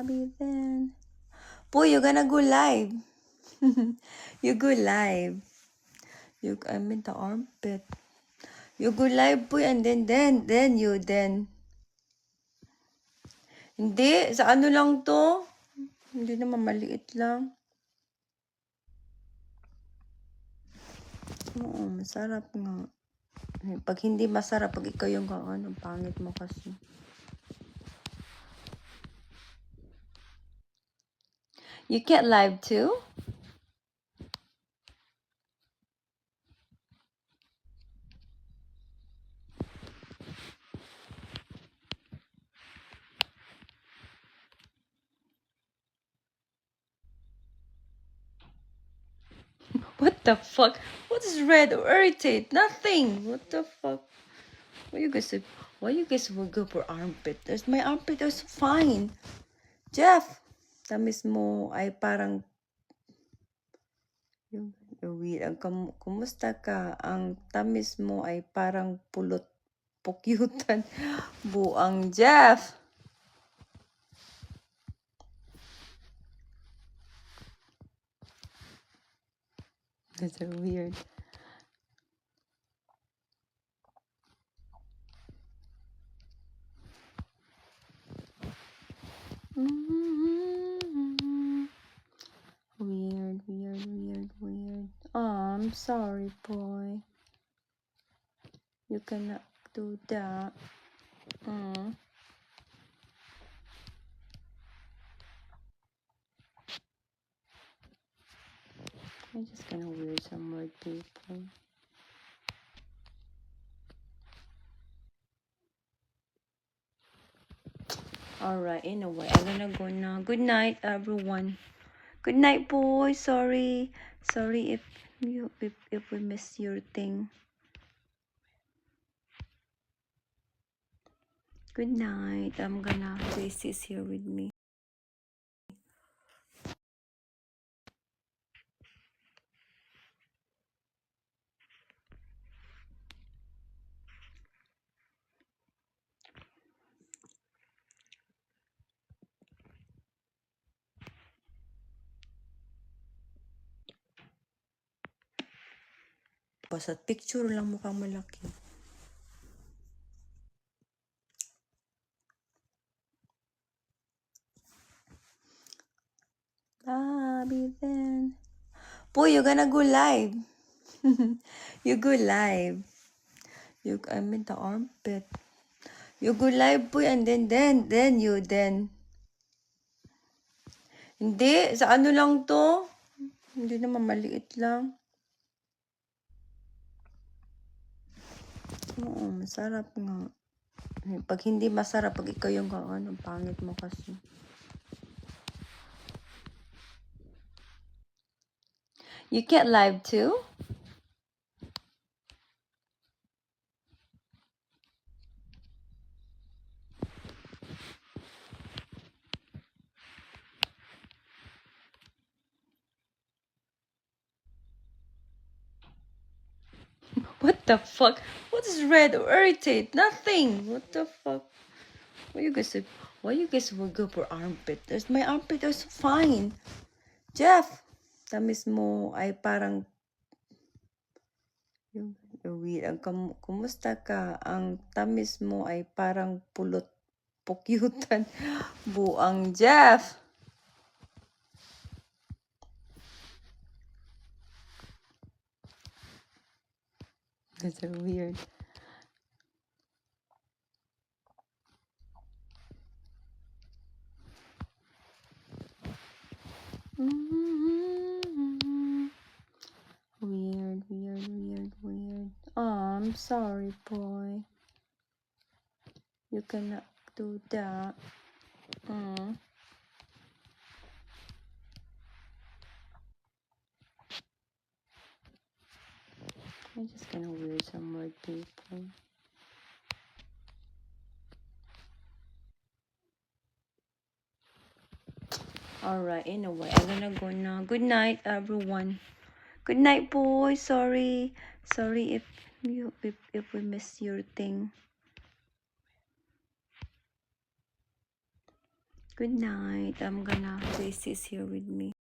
Bobby then. Boy, you're gonna go live. You go live. I mean the armpit. You go live boy and then you then. Hindi, sa ano lang to? Hindi naman maliit lang. Oo, masarap nga. Pag hindi masarap, pag ikaw yung ano, pangit mo kasi. You can't live too? What the fuck? What is red or irritate? Nothing. What the fuck? Why you guys will go for armpit? My armpit is fine. Jeff, tamis mo ay parang weird. Kumusta ka? Ang tamis mo ay parang pulot pukyutan. Buang Jeff. That's so weird. Weird. Oh, I'm sorry, boy. You cannot do that. I'm just gonna wear some more people. Alright, anyway, I'm gonna go now. Good night, everyone. Good night, boy. Sorry if we miss your thing. Good night. I'm gonna JC's here with me. Basta picture lang mukhang malaki. Bobby then. Boy, you're gonna go live. You go live. I mean the armpit. You go live boy and then you then. Hindi, sa ano lang to? Hindi naman maliit lang. Oo, masarap nga. Pag hindi masarap, pag ikaw yung ano, pangit mo kasi. You can't live too? What the fuck? What is red or irritate? Nothing. What the fuck? Why you guys will go for armpit? My armpit is fine. Jeff, tamis mo ay parang weird. Kumusta ka? Ang tamis mo ay parang pulot pukyutan. Buang Jeff. That's so weird. Weird. Oh, I'm sorry, boy. You cannot do that. I'm just gonna wear some more people. Alright, anyway, I'm gonna go now. Good night, everyone. Good night, boy. Sorry if we miss your thing. Good night. I'm gonna JC is here with me.